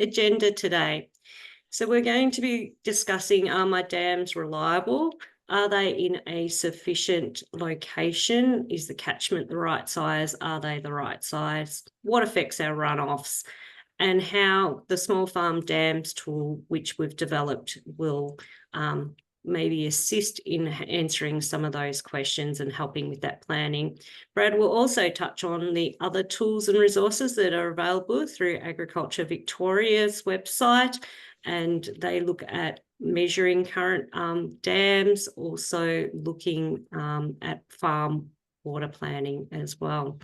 agenda today. So we're going to be discussing, are my dams reliable? Are they in a sufficient location? Is the catchment the right size? Are they the right size? What affects our runoffs? And how the small farm dams tool, which we've developed, will maybe assist in answering some of those questions and helping with that planning. Brad will also touch on the other tools and resources that are available through Agriculture Victoria's website, and they look at measuring current dams, also looking at farm water planning as well.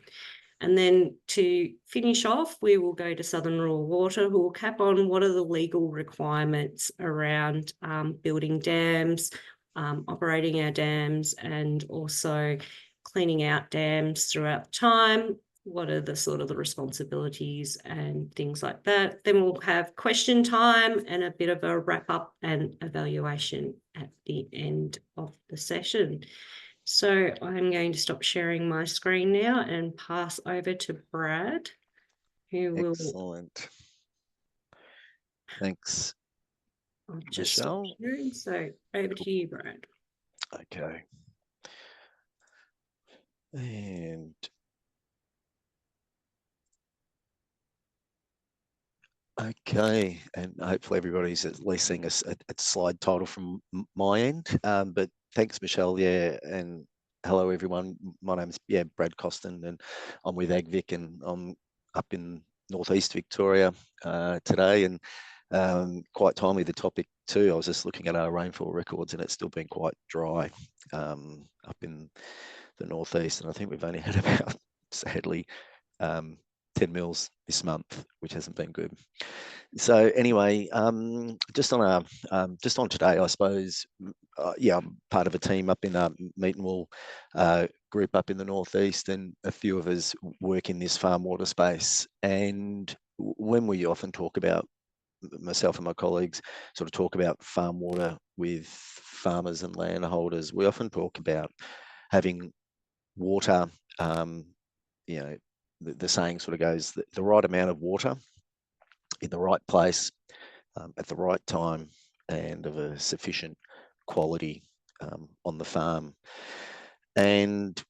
And then to finish off, we will go to Southern Rural Water, who will cap on what are the legal requirements around building dams, operating our dams, and also cleaning out dams throughout time. What are the sort of the responsibilities and things like that. Then we'll have question time and a bit of a wrap up and evaluation at the end of the session. So I'm going to stop sharing my screen now and pass over to Brad, who will... Excellent. Thanks, I'll just Michelle. stop sharing. So over to you, Brad. Okay. And okay, and hopefully everybody's at least seeing a slide title from my end. But thanks, Michelle. Yeah, and hello everyone. My name's Brad Costin, and I'm with AgVic, and I'm up in northeast Victoria today, and quite timely the topic too. I was just looking at our rainfall records, and it's still been quite dry up in the northeast, and I think we've only had about, sadly, 10 mils this month, which hasn't been good. So anyway, just on today, I suppose. I'm part of a team up in Meatonwell group up in the northeast, and a few of us work in this farm water space. And when we often talk about, myself and my colleagues sort of talk about farm water with farmers and landholders, we often talk about having water, the saying sort of goes, the right amount of water in the right place at the right time and of a sufficient quality on the farm. And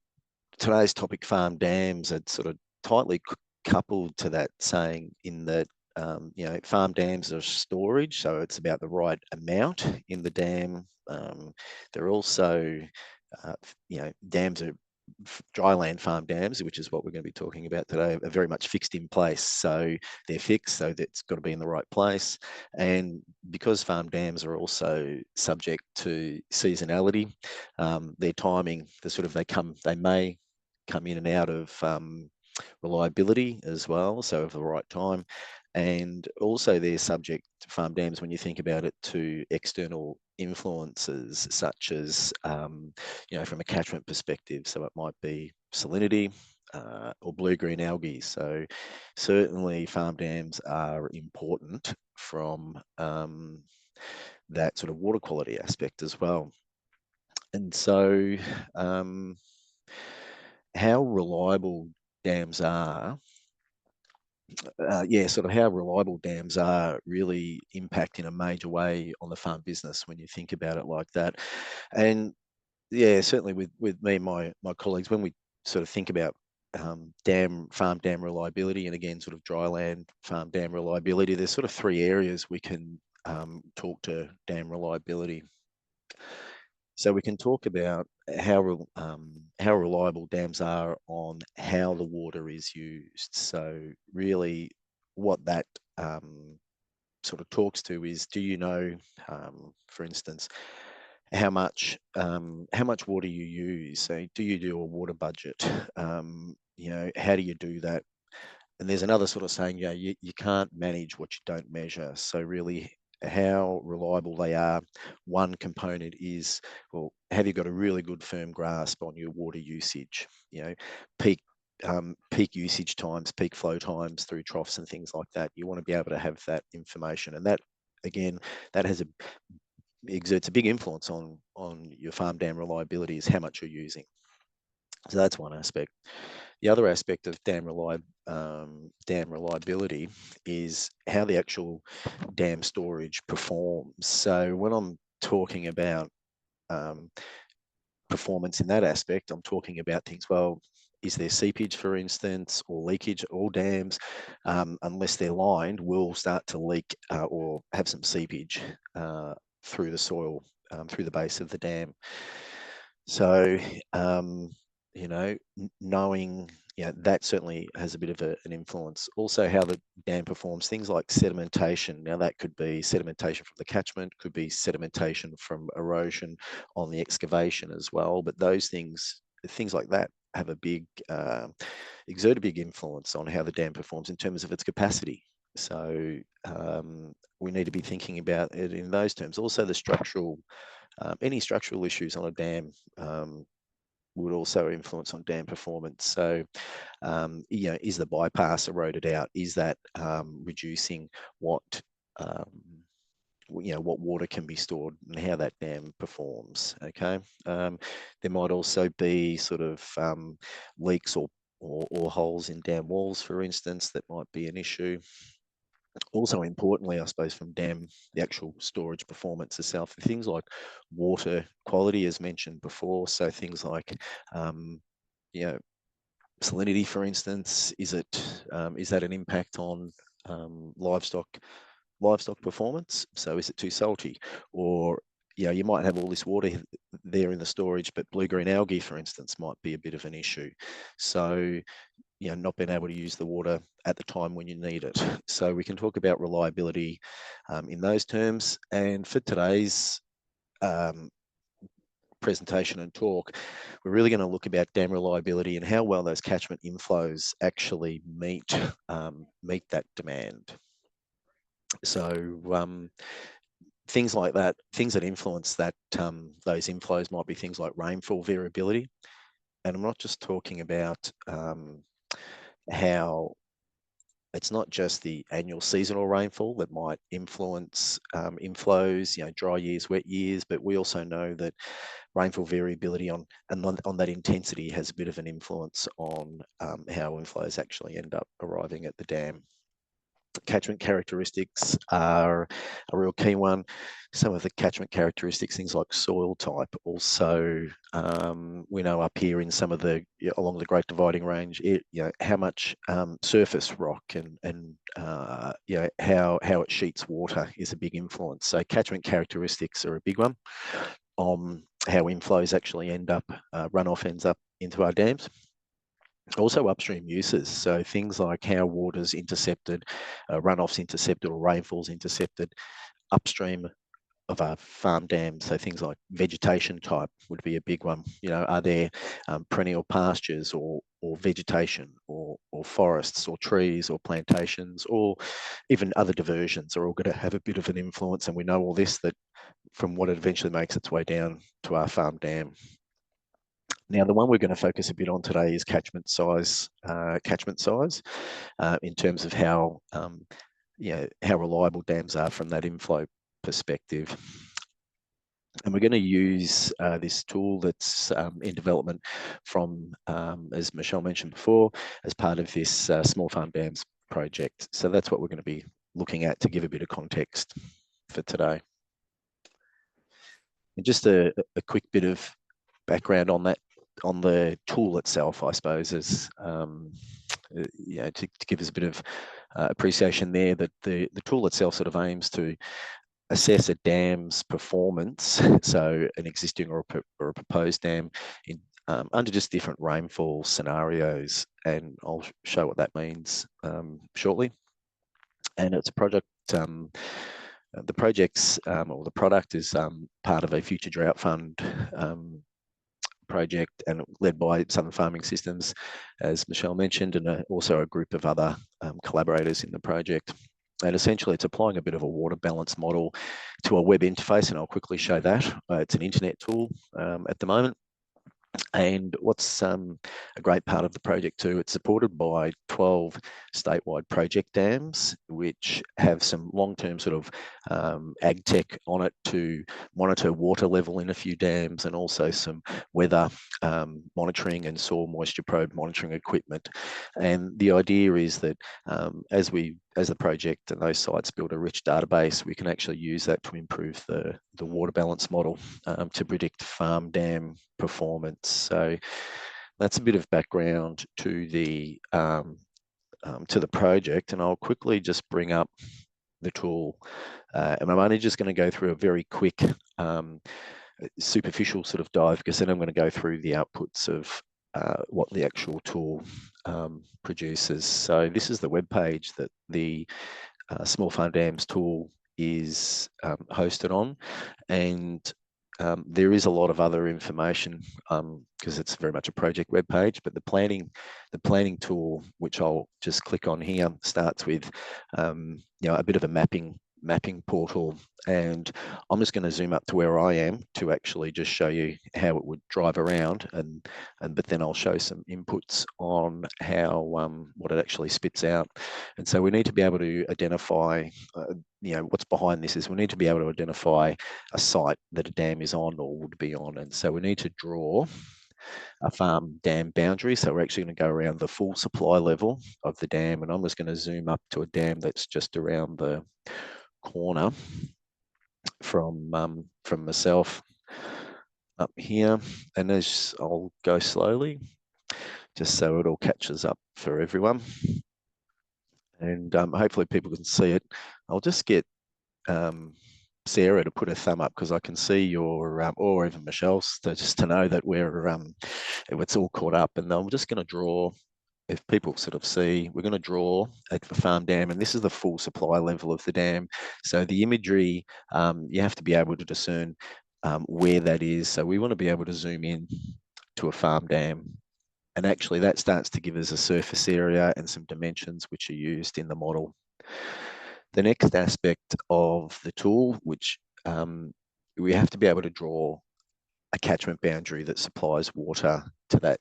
today's topic, farm dams, are sort of tightly coupled to that saying, in that farm dams are storage, so it's about the right amount in the dam. They're also dams are dry land farm dams, which is what we're going to be talking about today, are very much fixed in place. So they're fixed, so that's got to be in the right place. And because farm dams are also subject to seasonality, their timing, they may come in and out of reliability as well, so of the right time. And also they're subject to farm dams, when you think about it, to external influences such as, from a catchment perspective. So it might be salinity or blue-green algae. So certainly farm dams are important from that sort of water quality aspect as well. And so how reliable dams are, how reliable dams are really impact in a major way on the farm business when you think about it like that. And certainly with me and my colleagues, when we sort of think about farm dam reliability, and again sort of dry land farm dam reliability, there's sort of three areas we can talk to dam reliability. So we can talk about how reliable dams are on how the water is used. So really, what that sort of talks to is, do you know, for instance, how much water you use? So do you do a water budget? How do you do that? And there's another sort of saying, you can't manage what you don't measure. So really, how reliable they are, one component is, well, have you got a really good firm grasp on your water usage? Peak usage times, peak flow times through troughs and things like that. You want to be able to have that information, and that, again, that exerts a big influence on your farm dam reliability, is how much you're using. So that's one aspect. The other aspect of dam reliability is how the actual dam storage performs. So when I'm talking about performance in that aspect, I'm talking about things, well, is there seepage, for instance, or leakage? All dams, unless they're lined, will start to leak or have some seepage through the soil, through the base of the dam. So, knowing, that certainly has a bit of an influence. Also, how the dam performs, things like sedimentation. Now, that could be sedimentation from the catchment, could be sedimentation from erosion on the excavation as well. But those things like that have a big, exert a big influence on how the dam performs in terms of its capacity. So we need to be thinking about it in those terms. Also, the structural, any structural issues on a dam would also influence on dam performance. So, is the bypass eroded out? Is that reducing what what water can be stored and how that dam performs? Okay, there might also be sort of leaks or holes in dam walls, for instance, that might be an issue. Also, importantly, I suppose, from dam, the actual storage performance itself, things like water quality, as mentioned before. So things like, salinity, for instance, is that an impact on livestock performance? So is it too salty? Or you might have all this water there in the storage, but blue-green algae, for instance, might be a bit of an issue. So not being able to use the water at the time when you need it. So we can talk about reliability in those terms. And for today's presentation and talk, we're really going to look about dam reliability and how well those catchment inflows actually meet that demand. So things like that, things that influence that those inflows might be things like rainfall variability. And I'm not just talking about how it's not just the annual seasonal rainfall that might influence inflows, dry years, wet years, but we also know that rainfall variability on that intensity has a bit of an influence on how inflows actually end up arriving at the dam. Catchment characteristics are a real key one. Some of the catchment characteristics, things like soil type, also we know up here in some of the along the Great Dividing Range, how much surface rock and how it sheets water is a big influence. So catchment characteristics are a big one on how inflows actually end up, runoff ends up into our dams. Also upstream uses, so things like how water's intercepted, runoff's intercepted or rainfall's intercepted upstream of our farm dams. So things like vegetation type would be a big one. Are there perennial pastures or vegetation or forests or trees or plantations or even other diversions are all going to have a bit of an influence. And we know all this that from what it eventually makes its way down to our farm dam. Now, the one we're going to focus a bit on today is catchment size. In terms of how reliable dams are from that inflow perspective. And we're going to use this tool that's in development from, as Michelle mentioned before, as part of this Small Farm Dams project. So that's what we're going to be looking at to give a bit of context for today. And just a quick bit of background on that, on the tool itself, I suppose, is to give us a bit of appreciation there, that the tool itself sort of aims to assess a dam's performance, so an existing or a proposed dam, in under just different rainfall scenarios, and I'll show what that means shortly. And it's a project. The project's or the product is part of a Future Drought Fund project, and led by Southern Farming Systems, as Michelle mentioned, and also a group of other collaborators in the project. And essentially, it's applying a bit of a water balance model to a web interface, and I'll quickly show that. It's an internet tool at the moment. And what's a great part of the project too, it's supported by 12 statewide project dams, which have some long-term sort of ag tech on it to monitor water level in a few dams, and also some weather monitoring and soil moisture probe monitoring equipment. And the idea is that as the project and those sites build a rich database, we can actually use that to improve the water balance model to predict farm dam performance. So that's a bit of background to the project, and I'll quickly just bring up the tool. And I'm only just going to go through a very quick superficial sort of dive, because then I'm going to go through the outputs of what the actual tool produces. So this is the web page that the Small Farm Dams tool is hosted on, and there is a lot of other information because it's very much a project web page. But the planning tool, which I'll just click on here, starts with a bit of a mapping portal, and I'm just going to zoom up to where I am to actually just show you how it would drive around, but then I'll show some inputs on how what it actually spits out. And so we need to be able to identify what's behind this is we need to be able to identify a site that a dam is on or would be on. And so we need to draw a farm dam boundary. So we're actually going to go around the full supply level of the dam, and I'm just going to zoom up to a dam that's just around the corner from myself up here. And as I'll go slowly, just so it all catches up for everyone. And hopefully people can see it. I'll just get Sarah to put a thumb up, because I can see your, or even Michelle's, just to know that it's all caught up. And I'm just going to draw, if people sort of see, we're going to draw a farm dam, and this is the full supply level of the dam. So the imagery, you have to be able to discern where that is. So we want to be able to zoom in to a farm dam, and actually that starts to give us a surface area and some dimensions which are used in the model. The next aspect of the tool, which we have to be able to draw a catchment boundary that supplies water to that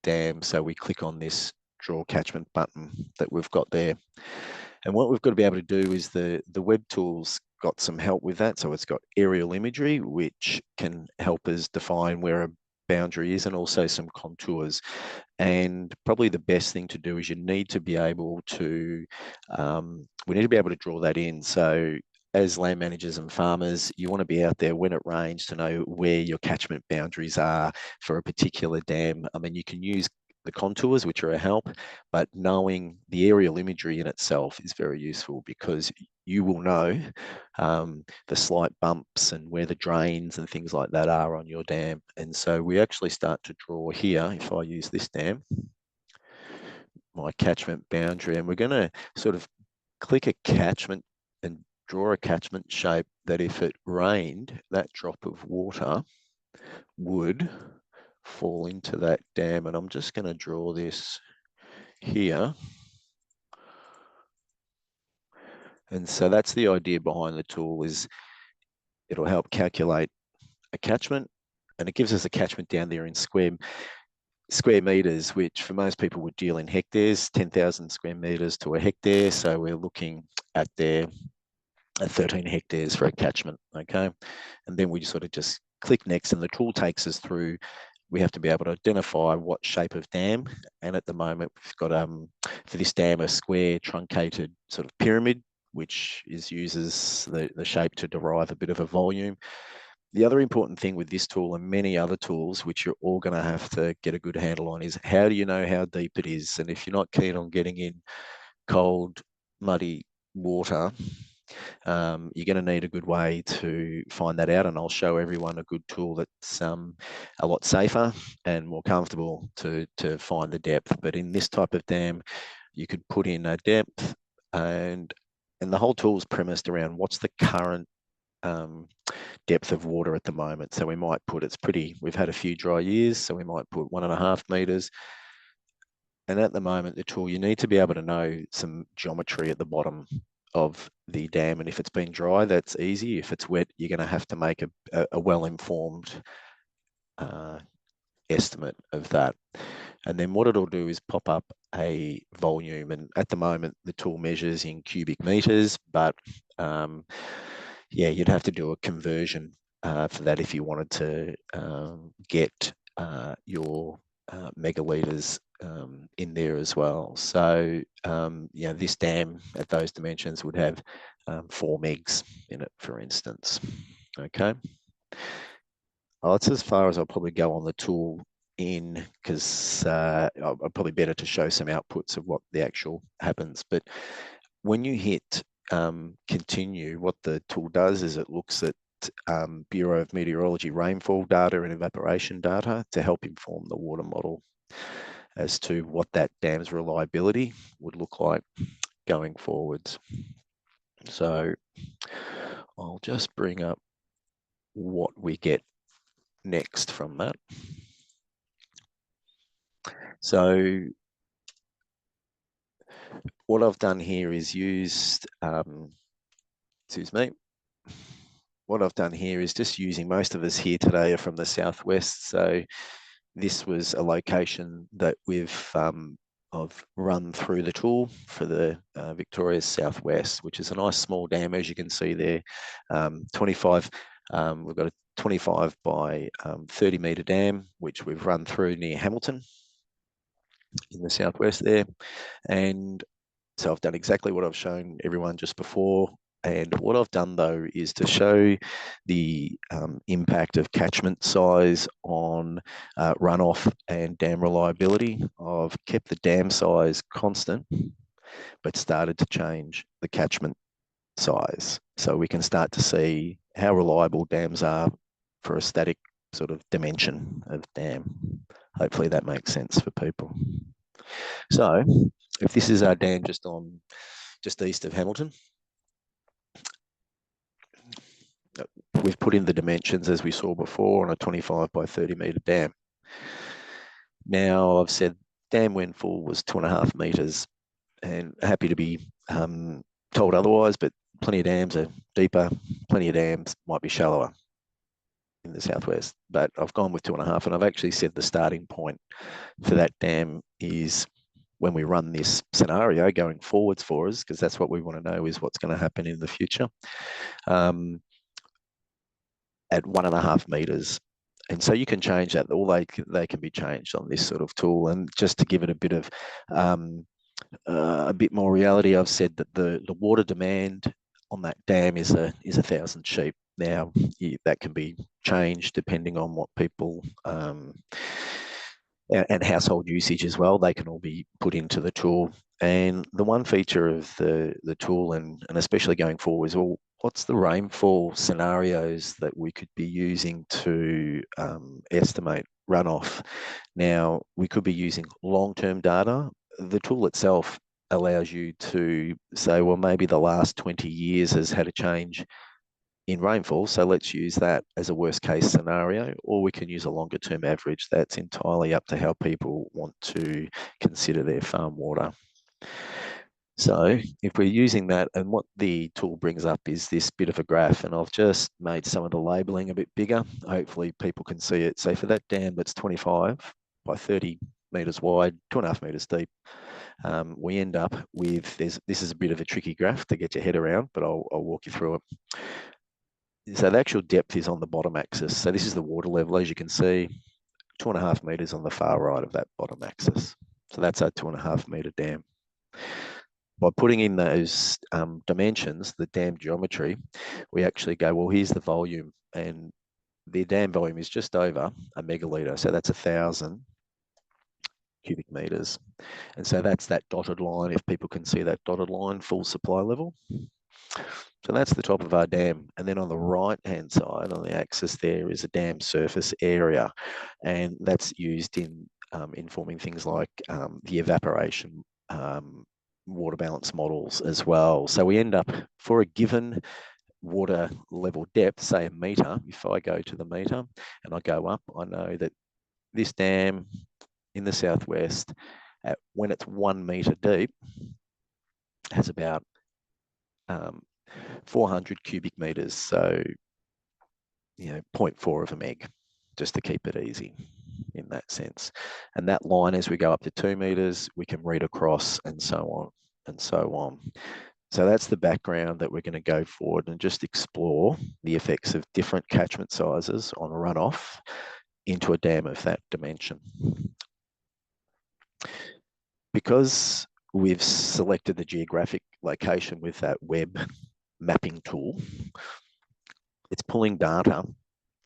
dam. So we click on this draw catchment button that we've got there. And what we've got to be able to do is the web tool's got some help with that. So it's got aerial imagery, which can help us define where a boundary is, and also some contours. And probably the best thing to do is we need to be able to draw that in. So as land managers and farmers, you want to be out there when it rains to know where your catchment boundaries are for a particular dam. I mean, you can use the contours, which are a help, but knowing the aerial imagery in itself is very useful, because you will know the slight bumps and where the drains and things like that are on your dam. And so we actually start to draw here, if I use this dam, my catchment boundary, and we're going to sort of click a catchment and draw a catchment shape that if it rained, that drop of water would fall into that dam. And I'm just going to draw this here. And so that's the idea behind the tool, is it'll help calculate a catchment, and it gives us a catchment down there in square meters, which for most people would deal in hectares, 10,000 square meters to a hectare. So we're looking at there at 13 hectares for a catchment, okay? And then we sort of just click next, and the tool takes us through. We have to be able to identify what shape of dam, and at the moment we've got for this dam a square truncated sort of pyramid, which uses the shape to derive a bit of a volume. The other important thing with this tool and many other tools, which you're all going to have to get a good handle on, is how do you know how deep it is? And if you're not keen on getting in cold, muddy water, you're going to need a good way to find that out. And I'll show everyone a good tool that's a lot safer and more comfortable to find the depth. But in this type of dam, you could put in a depth, and the whole tool is premised around what's the current depth of water at the moment. So we might put, we've had a few dry years, so we might put 1.5 meters. And at the moment, the tool, you need to be able to know some geometry at the bottom of the dam. And if it's been dry, that's easy. If it's wet, you're going to have to make a well-informed estimate of that. And then what it'll do is pop up a volume. And at the moment, the tool measures in cubic meters, but yeah, you'd have to do a conversion for that if you wanted to get your megaliters in there as well. So, yeah, this dam at those dimensions would have 4 megs in it, for instance. Okay. Well, that's as far as I'll probably go on the tool in, because I'll probably better to show some outputs of what the actual happens. But when you hit continue, what the tool does is it looks at Bureau of Meteorology rainfall data and evaporation data to help inform the water model as to what that dam's reliability would look like going forwards. So I'll just bring up what we get next from that. So what I've done here is used, excuse me, what I've done here is just using, most of us here today are from the southwest, so this was a location that I've run through the tool for the Victoria's southwest, which is a nice small dam, as you can see there, 25. We've got a 25 by 30 metre dam, which we've run through near Hamilton in the southwest there. And so I've done exactly what I've shown everyone just before. And what I've done, though, is to show the impact of catchment size on runoff and dam reliability. I've kept the dam size constant, but started to change the catchment size. So we can start to see how reliable dams are for a static sort of dimension of dam. Hopefully that makes sense for people. So if this is our dam just east of Hamilton, we've put in the dimensions as we saw before on a 25 by 30 metre dam. Now I've said dam when full was 2.5 metres, and happy to be told otherwise, but plenty of dams are deeper, plenty of dams might be shallower in the southwest, but I've gone with 2.5, and I've actually said the starting point for that dam is when we run this scenario going forwards for us, because that's what we want to know is what's going to happen in the future. At 1.5 meters. And so you can change that. All they can be changed on this sort of tool. And just to give it a bit of a bit more reality, I've said that the water demand on that dam is 1,000 sheep. Now that can be changed depending on what people and household usage as well. They can all be put into the tool. And the one feature of the tool, and especially going forward, is, well, what's the rainfall scenarios that we could be using to estimate runoff? Now, we could be using long-term data. The tool itself allows you to say, well, maybe the last 20 years has had a change in rainfall, so let's use that as a worst case scenario, or we can use a longer term average. That's entirely up to how people want to consider their farm water. So if we're using that, and what the tool brings up is this bit of a graph, and I've just made some of the labeling a bit bigger. Hopefully people can see it. So for that dam that's 25 by 30 metres wide, 2.5 metres deep, we end up with, this is a bit of a tricky graph to get your head around, but I'll walk you through it. So the actual depth is on the bottom axis. So this is the water level, as you can see, 2.5 metres on the far right of that bottom axis. So that's our 2.5 metre dam. By putting in those dimensions, the dam geometry, we actually go, well, here's the volume, and the dam volume is just over a megalitre. So that's 1,000 cubic metres. And so that's that dotted line, if people can see that dotted line, full supply level. So that's the top of our dam. And then on the right-hand side, on the axis there, is a dam surface area. And that's used in informing things like the evaporation water balance models as well. So we end up, for a given water level depth, say a metre, if I go to the metre and I go up, I know that this dam in the southwest, when it's 1 metre deep, has about 400 cubic metres, so 0.4 of a meg, just to keep it easy. in that sense. And that line, as we go up to 2 metres, we can read across and so on and so on. So that's the background that we're going to go forward and just explore the effects of different catchment sizes on runoff into a dam of that dimension. Because we've selected the geographic location with that web mapping tool, it's pulling data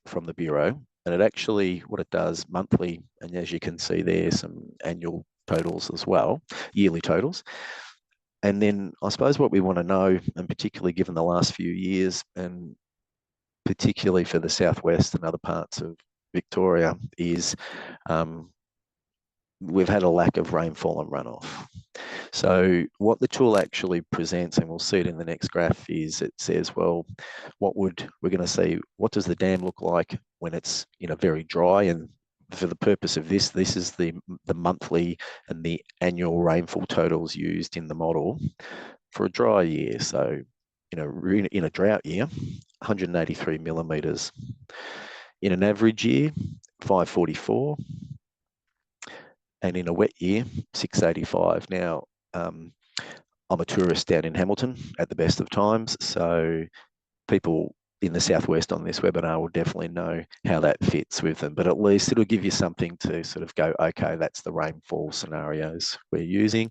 from the Bureau, and it actually, what it does monthly, and as you can see there, some annual totals as well, yearly totals. And then I suppose what we want to know, and particularly given the last few years, and particularly for the southwest and other parts of Victoria, is we've had a lack of rainfall and runoff. So what the tool actually presents, and we'll see it in the next graph, is it says, well, we're going to see, what does the dam look like when it's very dry? And for the purpose of this is the monthly and the annual rainfall totals used in the model for a dry year. So in a drought year, 183 millimetres. In an average year, 544. And in a wet year, 685. Now, I'm a tourist down in Hamilton at the best of times, so people in the southwest on this webinar will definitely know how that fits with them, but at least it'll give you something to sort of go, okay, that's the rainfall scenarios we're using.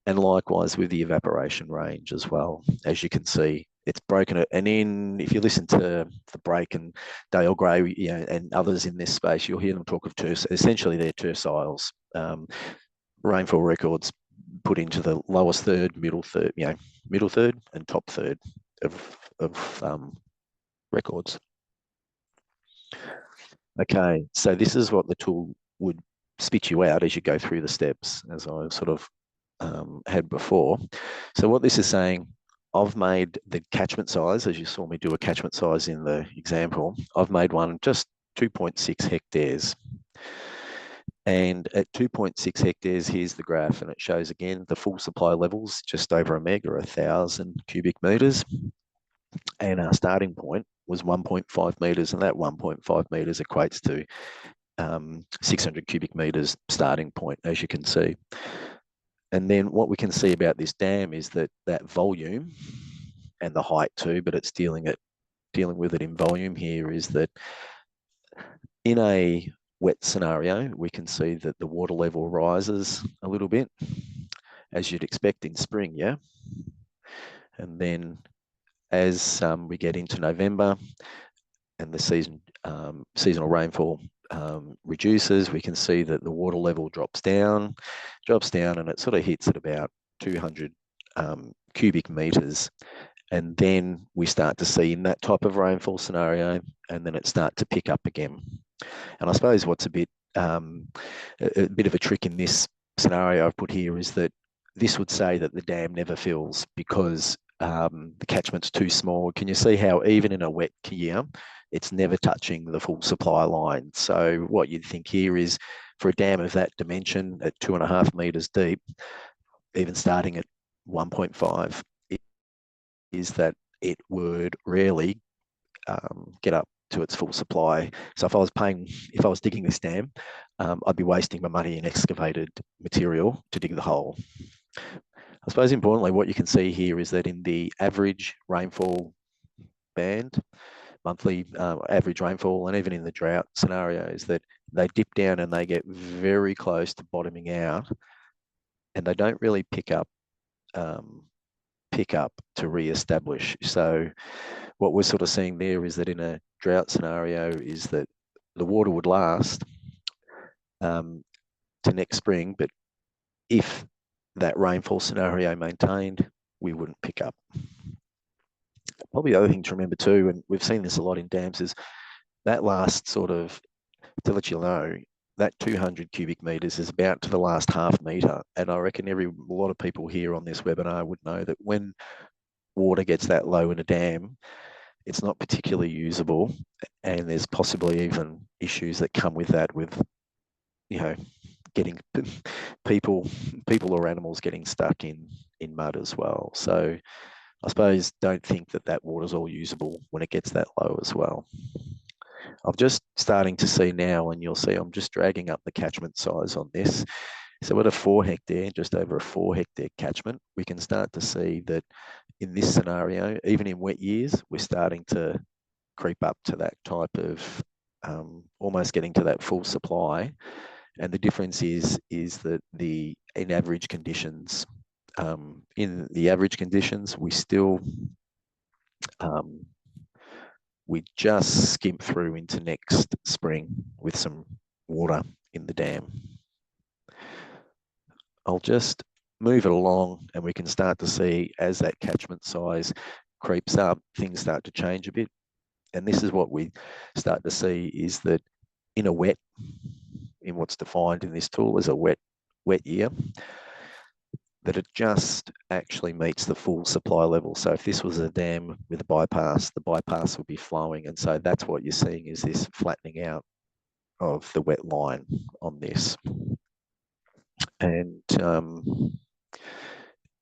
And likewise with the evaporation range as well. As you can see, it's broken it. And in, if you listen to the break and Dale Gray, and others in this space, you'll hear them talk of essentially they're terciles. Rainfall records put into the lowest third, middle third, middle third and top third of records. Okay, so this is what the tool would spit you out as you go through the steps, as I sort of had before. So what this is saying, I've made the catchment size, as you saw me do a catchment size in the example, I've made one just 2.6 hectares. And at 2.6 hectares, here's the graph, and it shows again the full supply levels, just over a meg or 1,000 cubic metres. And our starting point was 1.5 metres, and that 1.5 metres equates to 600 cubic metres starting point, as you can see. And then what we can see about this dam is that volume and the height too, but it's dealing with it in volume here, is that in a wet scenario, we can see that the water level rises a little bit, as you'd expect in spring, yeah? And then as we get into November and the seasonal rainfall reduces, we can see that the water level drops down, and it sort of hits at about 200 cubic metres. And then we start to see in that type of rainfall scenario, and then it start to pick up again. And I suppose what's a bit of a trick in this scenario I've put here is that this would say that the dam never fills because the catchment's too small. Can you see how even in a wet year, it's never touching the full supply line? So what you'd think here is for a dam of that dimension at 2.5 metres deep, even starting at 1.5, is that it would rarely get up to its full supply. So if I was digging this dam, I'd be wasting my money in excavated material to dig the hole. I suppose importantly, what you can see here is that in the average rainfall band, monthly average rainfall, and even in the drought scenarios, that they dip down and they get very close to bottoming out, and they don't really pick up to re-establish. So what we're sort of seeing there is that in a drought scenario is that the water would last to next spring, but if that rainfall scenario maintained, we wouldn't pick up. Probably the other thing to remember too, and we've seen this a lot in dams, is that last sort of, to let you know, that 200 cubic metres is about to the last half metre. And I reckon a lot of people here on this webinar would know that when water gets that low in a dam, it's not particularly usable, and there's possibly even issues that come with that, with getting people or animals getting stuck in mud as well. So I suppose don't think that water's all usable when it gets that low as well. I'm just starting to see now, and you'll see I'm just dragging up the catchment size on this. So at a 4 hectare, just over a 4 hectare catchment, we can start to see that in this scenario, even in wet years, we're starting to creep up to that type of almost getting to that full supply. And the difference is that in average conditions, we still we just skimp through into next spring with some water in the dam. I'll just move it along, and we can start to see as that catchment size creeps up, things start to change a bit. And this is what we start to see, is that in what's defined in this tool as a wet year, that it just actually meets the full supply level. So if this was a dam with a bypass, the bypass would be flowing. And so that's what you're seeing, is this flattening out of the wet line on this. And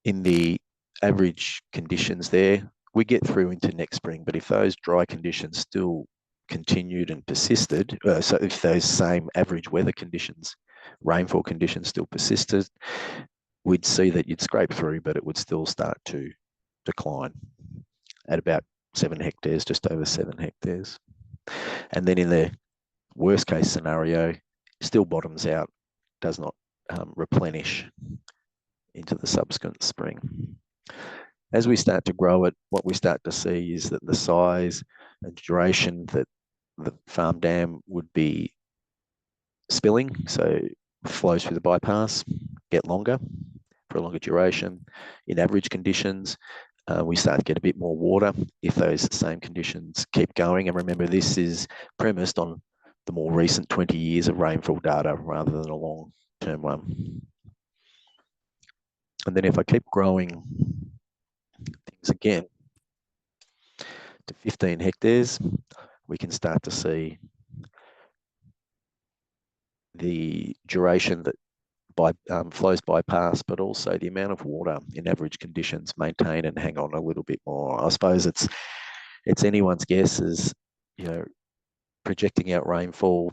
in the average conditions there, we get through into next spring, but if those dry conditions still continued and persisted, so if those same average weather conditions, rainfall conditions still persisted, we'd see that you'd scrape through, but it would still start to decline at about 7 hectares, just over 7 hectares. And then in the worst case scenario, still bottoms out, does not replenish into the subsequent spring. As we start to grow it, what we start to see is that the size and duration that the farm dam would be spilling, so flows through the bypass, get longer for a longer duration. In average conditions, we start to get a bit more water if those same conditions keep going. And remember, this is premised on the more recent 20 years of rainfall data rather than a long-term one. And then if I keep growing things again to 15 hectares, we can start to see the duration that flows bypass, but also the amount of water in average conditions maintain and hang on a little bit more. I suppose it's anyone's guess, as you know, projecting out rainfall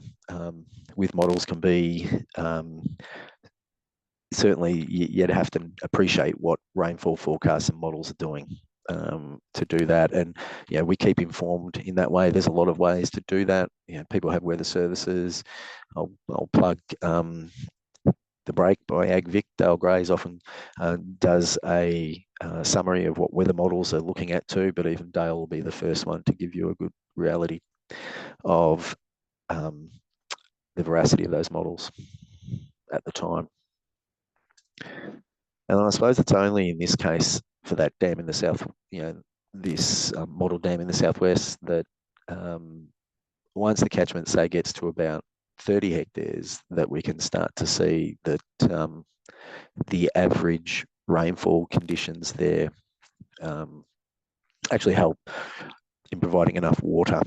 with models can be certainly you'd have to appreciate what rainfall forecasts and models are doing to do that. And we keep informed in that way. There's a lot of ways to do that. People have weather services. I'll plug The Break by AgVic. Dale Gray's often does a summary of what weather models are looking at too, but even Dale will be the first one to give you a good reality of the veracity of those models at the time. And I suppose it's only in this case for that dam in the south, this model dam in the southwest, that once the catchment, say, gets to about 30 hectares, that we can start to see that the average rainfall conditions there actually help in providing enough water.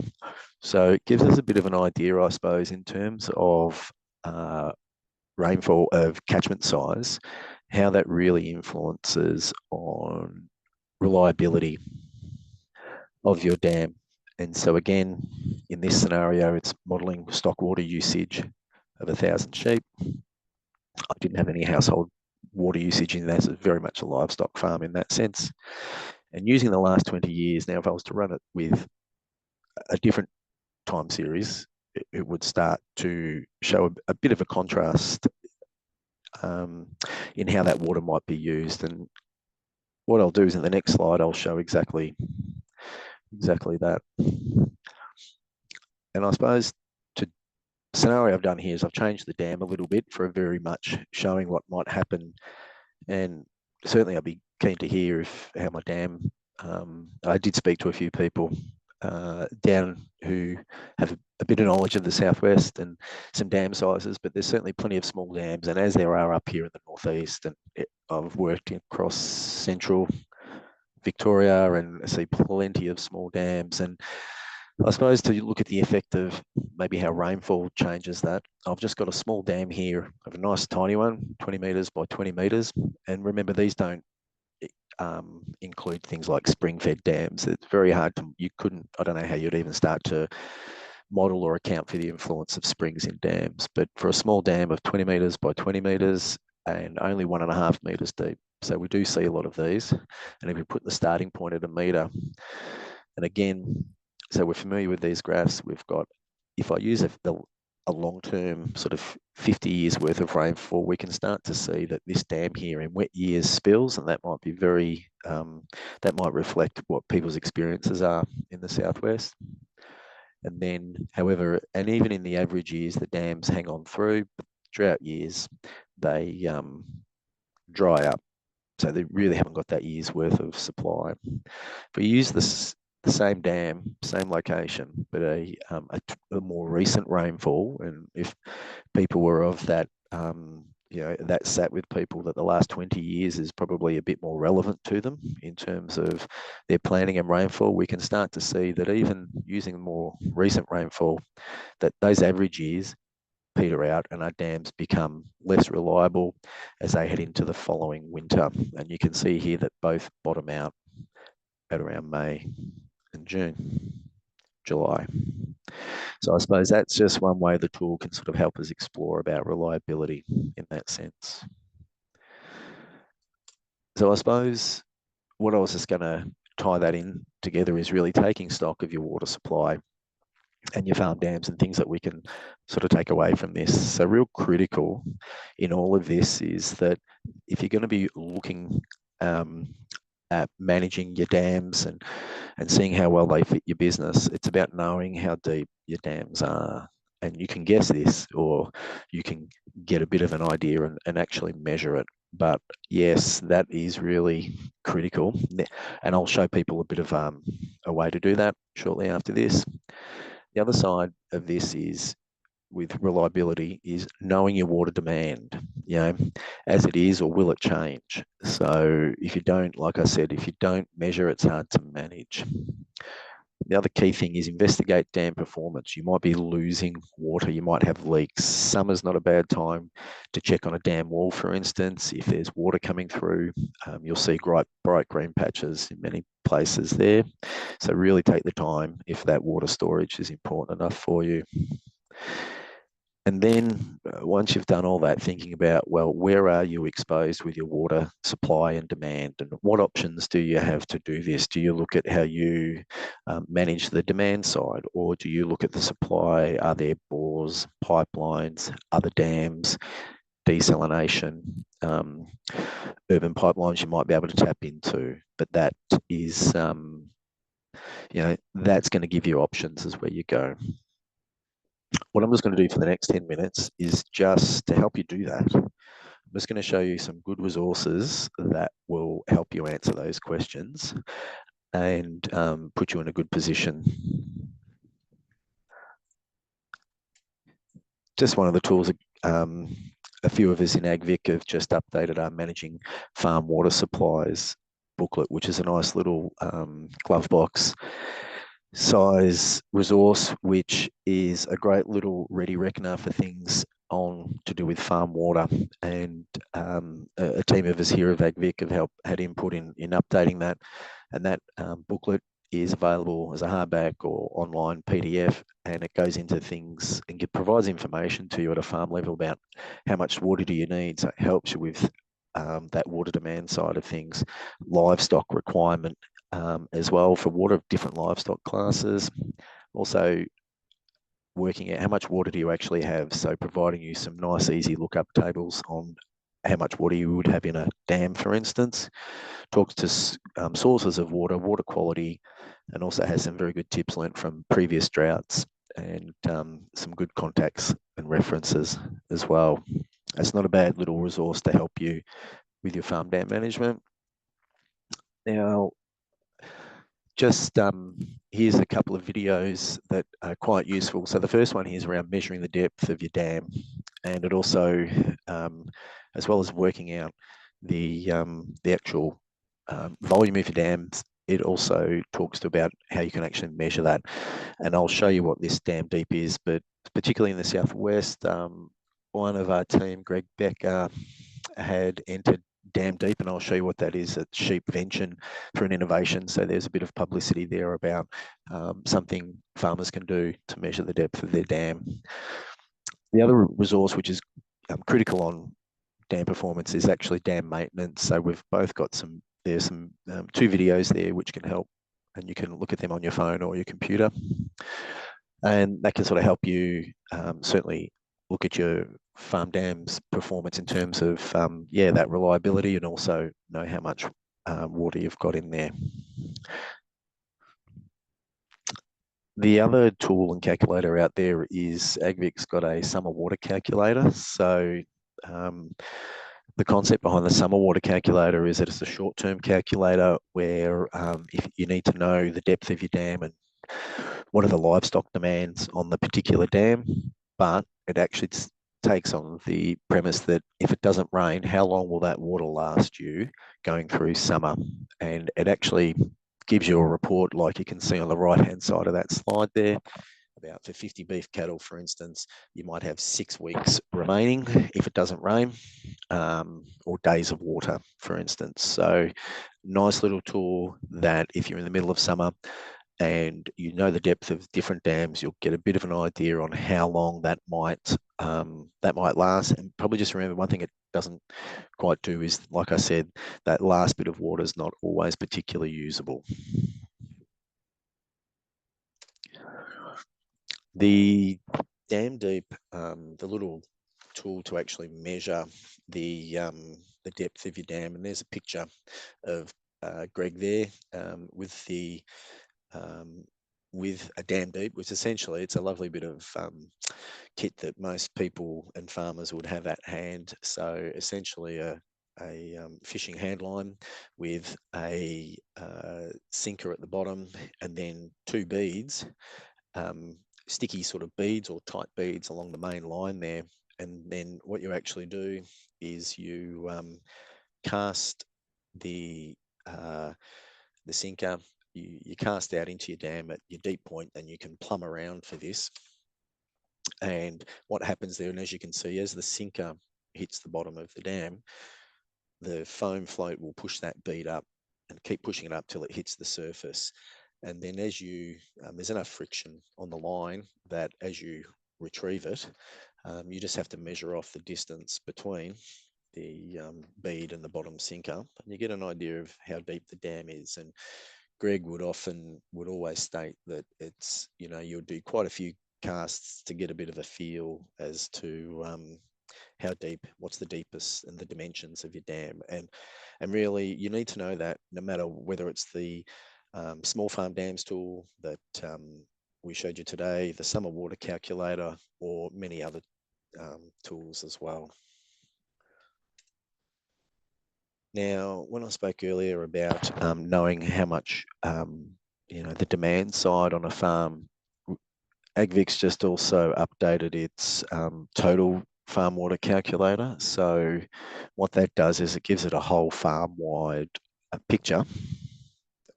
So it gives us a bit of an idea, I suppose, in terms of rainfall of catchment size, how that really influences on reliability of your dam. And so again, in this scenario, it's modelling stock water usage of 1,000 sheep. I didn't have any household water usage in that. So it's very much a livestock farm in that sense. And using the last 20 years, now if I was to run it with a different time series, it would start to show a bit of a contrast in how that water might be used. And what I'll do is in the next slide, I'll show exactly that. And I suppose the scenario I've done here is I've changed the dam a little bit for very much showing what might happen. And certainly I'd be keen to hear how my dam, I did speak to a few people down who have a bit of knowledge of the southwest and some dam sizes, but there's certainly plenty of small dams, and as there are up here in the northeast, and I've worked across central Victoria and I see plenty of small dams. And I suppose to look at the effect of maybe how rainfall changes that, I've just got a small dam here of a nice tiny one, 20 metres by 20 metres, and remember, these don't include things like spring-fed dams. It's very hard to, I don't know how you'd even start to model or account for the influence of springs in dams. But for a small dam of 20 metres by 20 metres and only 1.5 metres deep, so we do see a lot of these. And if we put the starting point at a metre, and again, so we're familiar with these graphs, we've got, if I use a long-term sort of 50 years worth of rainfall, we can start to see that this dam here in wet years spills, and that might be very, that might reflect what people's experiences are in the southwest. And then, however, and even in the average years, the dams hang on through. But drought years, they dry up. So they really haven't got that year's worth of supply. If we use the same dam, same location, but a more recent rainfall, and if people were of that, that sat with people that the last 20 years is probably a bit more relevant to them in terms of their planning and rainfall, we can start to see that even using more recent rainfall, that those average years peter out and our dams become less reliable as they head into the following winter. And you can see here that both bottom out at around May and June, July. So I suppose that's just one way the tool can sort of help us explore about reliability in that sense. So I suppose what I was just going to tie that in together is really taking stock of your water supply and your farm dams and things that we can sort of take away from this. So real critical in all of this is that if you're going to be looking at managing your dams and seeing how well they fit your business, it's about knowing how deep your dams are. And you can guess this, or you can get a bit of an idea and actually measure it. But yes, that is really critical. And I'll show people a bit of a way to do that shortly after this. The other side of this is with reliability is knowing your water demand, as it is, or will it change? So if you don't, like I said, if you don't measure, it's hard to manage. The other key thing is investigate dam performance. You might be losing water, you might have leaks. Summer's not a bad time to check on a dam wall, for instance. If there's water coming through, you'll see bright green patches in many places there. So really take the time if that water storage is important enough for you. And then once you've done all that, thinking about, well, where are you exposed with your water supply and demand, and what options do you have to do this? Do you look at how you manage the demand side, or do you look at the supply? Are there bores, pipelines, other dams, desalination, urban pipelines you might be able to tap into? But that is, that's going to give you options as where you go. What I'm just going to do for the next 10 minutes is just to help you do that. I'm just going to show you some good resources that will help you answer those questions and put you in a good position. Just one of the tools, a few of us in AgVic have just updated our Managing Farm Water Supplies booklet, which is a nice little glove box size resource, which is a great little ready reckoner for things on to do with farm water. And a team of us here of AgVic have had input in updating that. And that booklet is available as a hardback or online PDF, and it goes into things and provides information to you at a farm level about how much water do you need. So it helps you with that water demand side of things, livestock requirement as well for water of different livestock classes. Also working out how much water do you actually have. So providing you some nice, easy lookup tables on how much water you would have in a dam, for instance. Talks to sources of water, water quality, and also has some very good tips learnt from previous droughts and some good contacts and references as well. It's not a bad little resource to help you with your farm dam management. Now, just here's a couple of videos that are quite useful. So the first one here is around measuring the depth of your dam, and it also, as well as working out the actual volume of your dams, it also talks about how you can actually measure that. And I'll show you what this dam deep is, but particularly in the southwest, one of our team, Greg Becker, had entered dam deep, and I'll show you what that is at Sheepvention for an innovation. So there's a bit of publicity there about something farmers can do to measure the depth of their dam. The other resource which is critical on dam performance is actually dam maintenance. So we've both got there's some 2 videos there which can help, and you can look at them on your phone or your computer. And that can sort of help you certainly look at your farm dam's performance in terms of, that reliability, and also know how much water you've got in there. The other tool and calculator out there is AgVic's got a summer water calculator. So the concept behind the summer water calculator is that it's a short-term calculator where if you need to know the depth of your dam and what are the livestock demands on the particular dam, but it actually takes on the premise that if it doesn't rain, how long will that water last you going through summer? And it actually gives you a report like you can see on the right-hand side of that slide there. About for 50 beef cattle, for instance, you might have 6 weeks remaining if it doesn't rain, or days of water, for instance. So nice little tool that if you're in the middle of summer and you know the depth of different dams, you'll get a bit of an idea on how long that might last. And probably just remember one thing it doesn't quite do is, like I said, that last bit of water is not always particularly usable. The dam deep, the little tool to actually measure the depth of your dam, and there's a picture of Greg there with a dam deep, which essentially it's a lovely bit of kit that most people and farmers would have at hand. So essentially a fishing hand line with a sinker at the bottom, and then 2 beads, sticky sort of beads or tight beads along the main line there. And then what you actually do is you cast the sinker, you cast out into your dam at your deep point, and you can plumb around for this. And what happens there, and as you can see, as the sinker hits the bottom of the dam, the foam float will push that bead up and keep pushing it up till it hits the surface. And then as you, there's enough friction on the line that as you retrieve it, you just have to measure off the distance between the bead and the bottom sinker, and you get an idea of how deep the dam is. And Greg would always state that it's, you'll do quite a few casts to get a bit of a feel as to how deep, what's the deepest, and the dimensions of your dam. And really, you need to know that no matter whether it's the small farm dams tool that we showed you today, the summer water calculator, or many other tools as well. Now, when I spoke earlier about knowing how much, the demand side on a farm, AgVic's just also updated its total farm water calculator. So what that does is it gives it a whole farm-wide picture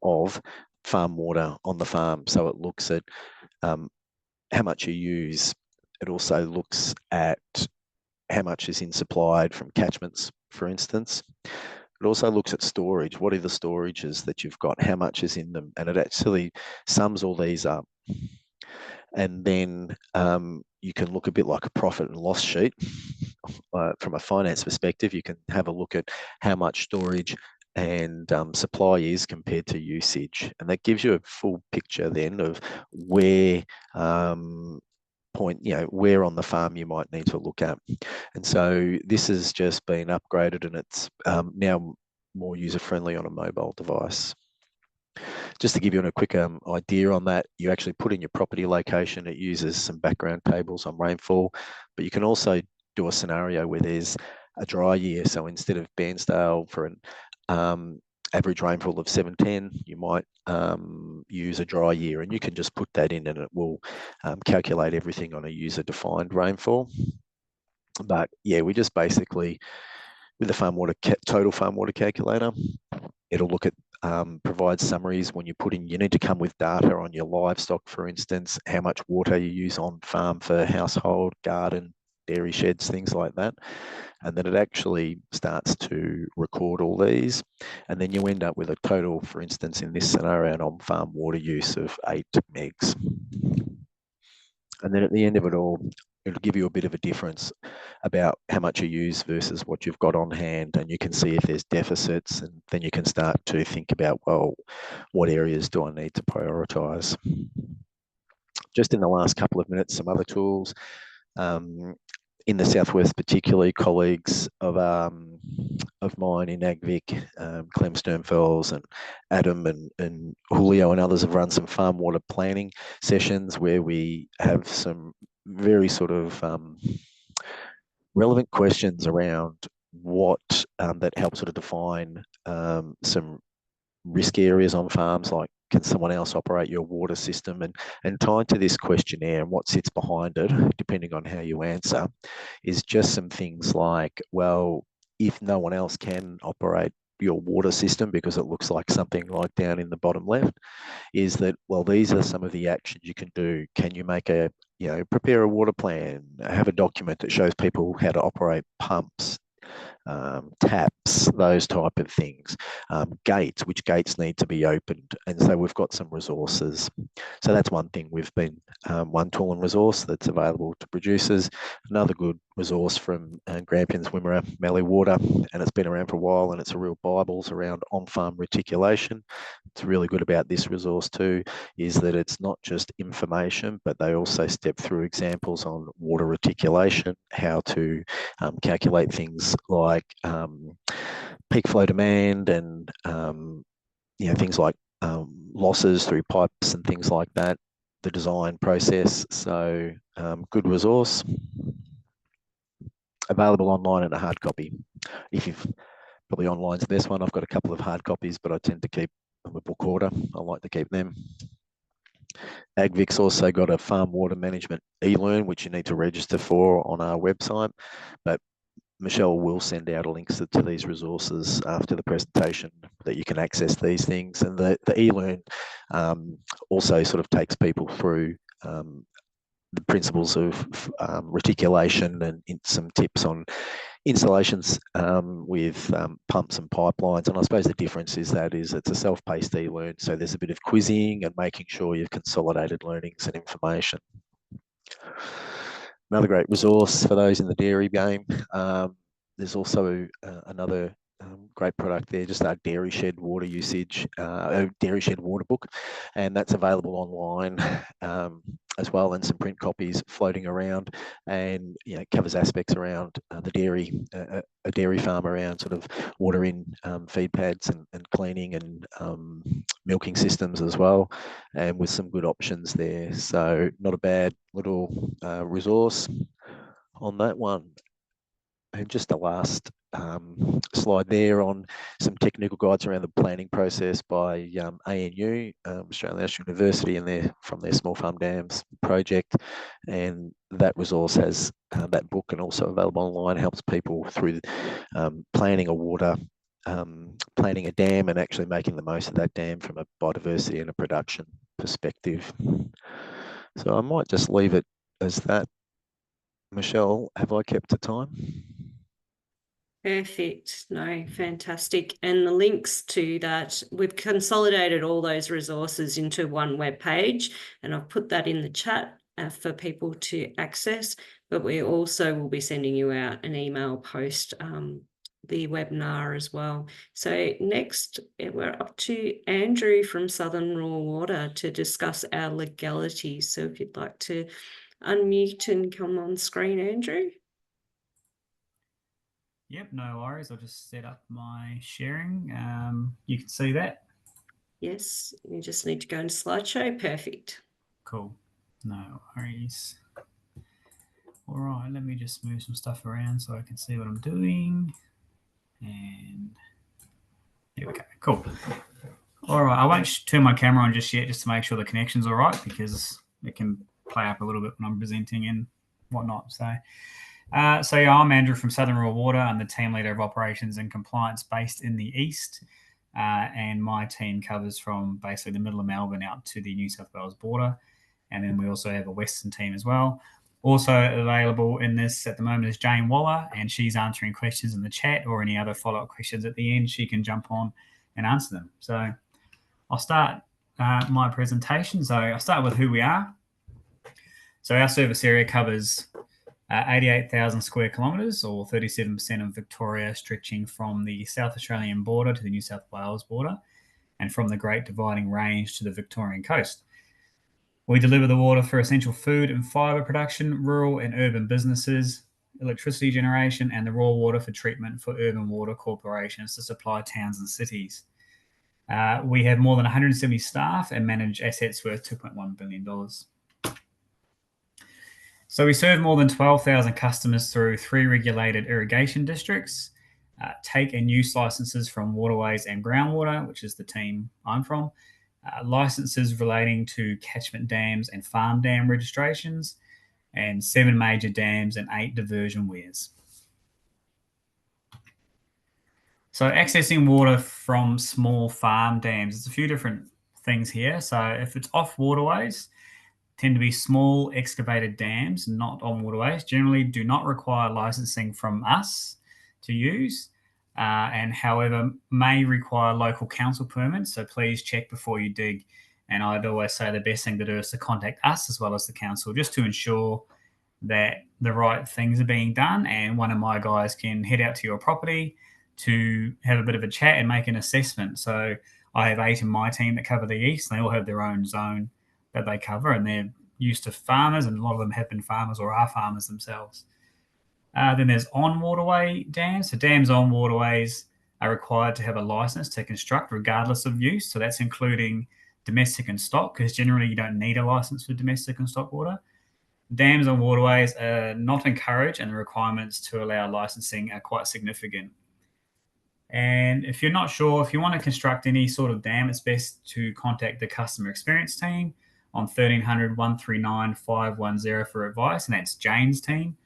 of farm water on the farm. So it looks at how much you use. It also looks at how much is in supplied from catchments, for instance. It also looks at storage. What are the storages that you've got? How much is in them? And it actually sums all these up. And then you can look a bit like a profit and loss sheet. From a finance perspective, you can have a look at how much storage and supply is compared to usage. And that gives you a full picture then of where where on the farm you might need to look at. And so this has just been upgraded, and it's now more user-friendly on a mobile device. Just to give you a quick idea on that, you actually put in your property location. It uses some background tables on rainfall, but you can also do a scenario where there's a dry year. So instead of Bairnsdale for an average rainfall of 710, you might use a dry year, and you can just put that in and it will calculate everything on a user-defined rainfall. But yeah, we just basically, with the total farm water calculator, it'll look at, provide summaries when you put in, you need to come with data on your livestock, for instance, how much water you use on farm for household, garden, dairy sheds, things like that. And then it actually starts to record all these. And then you end up with a total, for instance, in this scenario, an on-farm water use of 8 megs. And then at the end of it all, it'll give you a bit of a difference about how much you use versus what you've got on hand. And you can see if there's deficits, and then you can start to think about, well, what areas do I need to prioritise? Just in the last couple of minutes, some other tools. In the southwest, particularly, colleagues of mine in AgVic, Clem Sternfels and Adam and Julio and others have run some farm water planning sessions where we have some very sort of relevant questions around what that help sort of define some risk areas on farms, like can someone else operate your water system, and tied to this questionnaire and what sits behind it, depending on how you answer, is just some things like, well, if no one else can operate your water system, because it looks like something like down in the bottom left, is that, well, these are some of the actions you can do. Can you make prepare a water plan, have a document that shows people how to operate pumps, taps, those type of things, gates, which gates need to be opened. And so we've got some resources. So that's one thing we've been, one tool and resource that's available to producers. Another good resource from Grampians Wimmera, Mallee Water, and it's been around for a while, and it's a real Bibles around on-farm reticulation. What's really good about this resource too is that it's not just information, but they also step through examples on water reticulation, how to calculate things like peak flow demand and things like losses through pipes and things like that, the design process. So good resource, available online in a hard copy. If you've probably online's the best one. I've got a couple of hard copies, but I tend to keep a book order. I like to keep them. AgVic's also got a farm water management e-learn, which you need to register for on our website, but Michelle will send out links to these resources after the presentation that you can access these things. And the e-learn also sort of takes people through the principles of reticulation and some tips on installations with pumps and pipelines. And I suppose the difference is it's a self-paced e-learn, so there's a bit of quizzing and making sure you've consolidated learnings and information. Another great resource for those in the dairy game. There's also another great product there, just our dairy shed water usage, dairy shed water book, and that's available online as well, and some print copies floating around, and covers aspects around the dairy, a dairy farm, around sort of water in feed pads and cleaning and milking systems as well, and with some good options there. So not a bad little resource on that one. And just the last slide there on some technical guides around the planning process by ANU, Australian National University, and from their Small Farm Dams project. And that resource has that book, and also available online, helps people through planning a water, planning a dam, and actually making the most of that dam from a biodiversity and a production perspective. So I might just leave it as that. Michelle, have I kept to time? Perfect. No, fantastic. And the links to that, we've consolidated all those resources into one web page, and I've put that in the chat for people to access, but we also will be sending you out an email post the webinar as well. So next, we're up to Andrew from Southern Raw Water to discuss our legalities. So if you'd like to unmute and come on screen, Andrew. Yep, no worries. I'll just set up my sharing. You can see that. Yes, you just need to go into slideshow. Perfect. Cool. No worries. All right, let me just move some stuff around so I can see what I'm doing. And here we go. Cool. All right, I won't turn my camera on just yet, just to make sure the connection's all right, because it can play up a little bit when I'm presenting and whatnot. So yeah, I'm Andrew from Southern Raw Water. I'm the team leader of operations and compliance based in the east. And my team covers from basically the middle of Melbourne out to the New South Wales border. And then we also have a western team as well. Also available in this at the moment is Jane Waller, and she's answering questions in the chat or any other follow-up questions at the end. She can jump on and answer them. So I'll start my presentation. So I'll start with who we are. So our service area covers 88,000 square kilometres, or 37% of Victoria, stretching from the South Australian border to the New South Wales border, and from the Great Dividing Range to the Victorian coast. We deliver the water for essential food and fibre production, rural and urban businesses, electricity generation, and the raw water for treatment for urban water corporations to supply towns and cities. We have more than 170 staff and manage assets worth $2.1 billion. So we serve more than 12,000 customers through 3 regulated irrigation districts, take and use licenses from Waterways and Groundwater, which is the team I'm from, licenses relating to catchment dams and farm dam registrations, and 7 major dams and 8 diversion weirs. So accessing water from small farm dams, there's a few different things here. So if it's off waterways, tend to be small excavated dams, not on waterways, generally do not require licensing from us to use, and however may require local council permits. So please check before you dig. And I'd always say the best thing to do is to contact us as well as the council, just to ensure that the right things are being done. And one of my guys can head out to your property to have a bit of a chat and make an assessment. So I have 8 in my team that cover the east, and they all have their own zone that they cover, and they're used to farmers, and a lot of them have been farmers or are farmers themselves. Then there's on waterway dams. So dams on waterways are required to have a license to construct regardless of use. So that's including domestic and stock, because generally you don't need a license for domestic and stock water. Dams on waterways are not encouraged, and the requirements to allow licensing are quite significant. And if you're not sure, if you want to construct any sort of dam, it's best to contact the customer experience team on 1300 139 510 for advice, and that's Jane's team.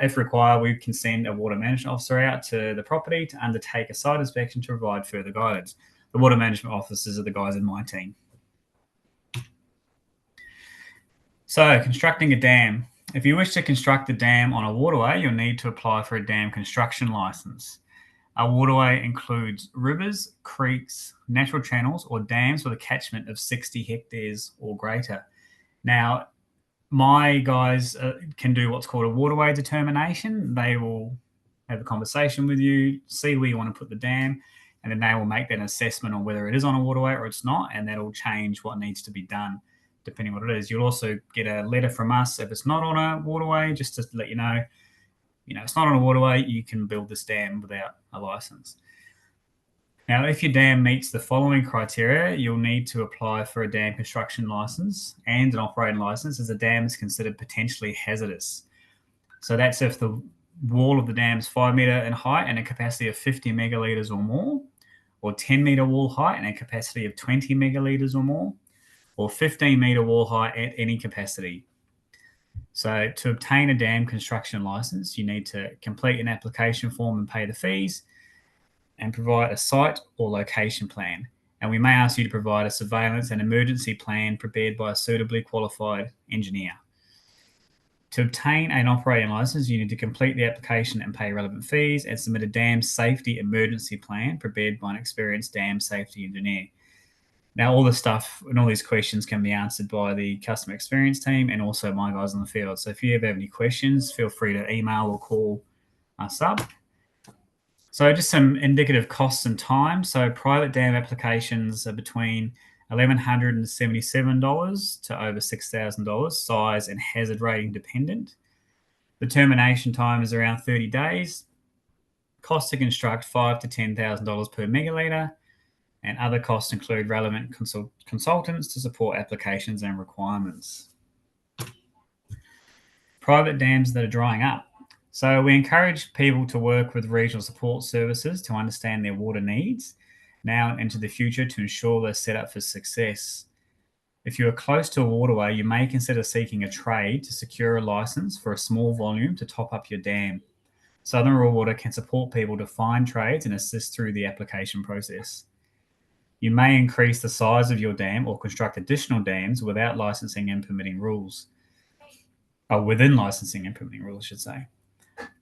If required, we can send a water management officer out to the property to undertake a site inspection to provide further guidance. The water management officers are the guys in my team. So, constructing a dam. If you wish to construct a dam on a waterway, you'll need to apply for a dam construction license. A waterway includes rivers, creeks, natural channels, or dams with a catchment of 60 hectares or greater. Now, my guys can do what's called a waterway determination. They will have a conversation with you, see where you want to put the dam, and then they will make that assessment on whether it is on a waterway or it's not, and that'll change what needs to be done depending on what it is. You'll also get a letter from us if it's not on a waterway, just to let you know, it's not on a waterway, you can build this dam without a license. Now, if your dam meets the following criteria, you'll need to apply for a dam construction license and an operating license, as a dam is considered potentially hazardous. So that's if the wall of the dam is 5 metre in height and a capacity of 50 megalitres or more, or 10 metre wall height and a capacity of 20 megalitres or more, or 15 metre wall height at any capacity. So to obtain a dam construction license, you need to complete an application form and pay the fees, and provide a site or location plan. And we may ask you to provide a surveillance and emergency plan prepared by a suitably qualified engineer. To obtain an operating license, you need to complete the application and pay relevant fees, and submit a dam safety emergency plan prepared by an experienced dam safety engineer. Now, all this stuff and all these questions can be answered by the customer experience team and also my guys in the field. So if you ever have any questions, feel free to email or call us up. So just some indicative costs and time. So private dam applications are between $1,177 to over $6,000, size and hazard rating dependent. The termination time is around 30 days. Cost to construct $5,000 to $10,000 per megalitre. And other costs include relevant consultants to support applications and requirements. Private dams that are drying up. So we encourage people to work with regional support services to understand their water needs now and into the future to ensure they're set up for success. If you are close to a waterway, you may consider seeking a trade to secure a license for a small volume to top up your dam. Southern Rural Water can support people to find trades and assist through the application process. You may increase the size of your dam or construct additional dams without licensing and permitting rules. within licensing implementing rules, I should say.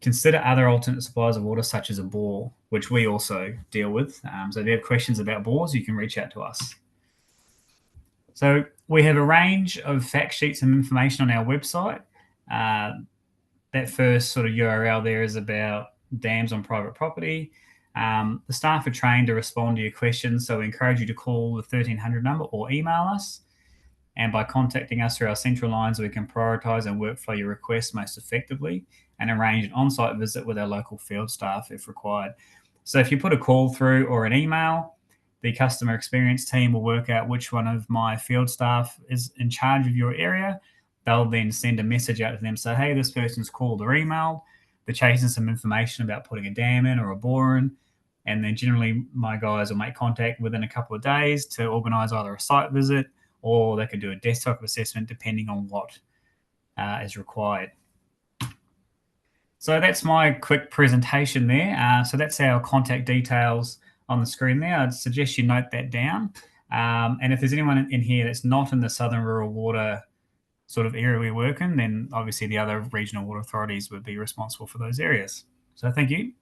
Consider other alternate suppliers of water, such as a bore, which we also deal with. So if you have questions about bores, you can reach out to us. So we have a range of fact sheets and information on our website. That first sort of URL there is about dams on private property. The staff are trained to respond to your questions, so we encourage you to call the 1300 number or email us. And by contacting us through our central lines, we can prioritise and workflow your requests most effectively and arrange an on-site visit with our local field staff if required. So if you put a call through or an email, the customer experience team will work out which one of my field staff is in charge of your area. They'll then send a message out to them, say, hey, this person's called or emailed. They're chasing some information about putting a dam in or a bore in. And then generally my guys will make contact within a couple of days to organise either a site visit or they could do a desktop assessment depending on what is required. So that's my quick presentation there. So that's our contact details on the screen there. I'd suggest you note that down. And if there's anyone in here that's not in the Southern Rural Water sort of area we work in, then obviously the other regional water authorities would be responsible for those areas. So thank you.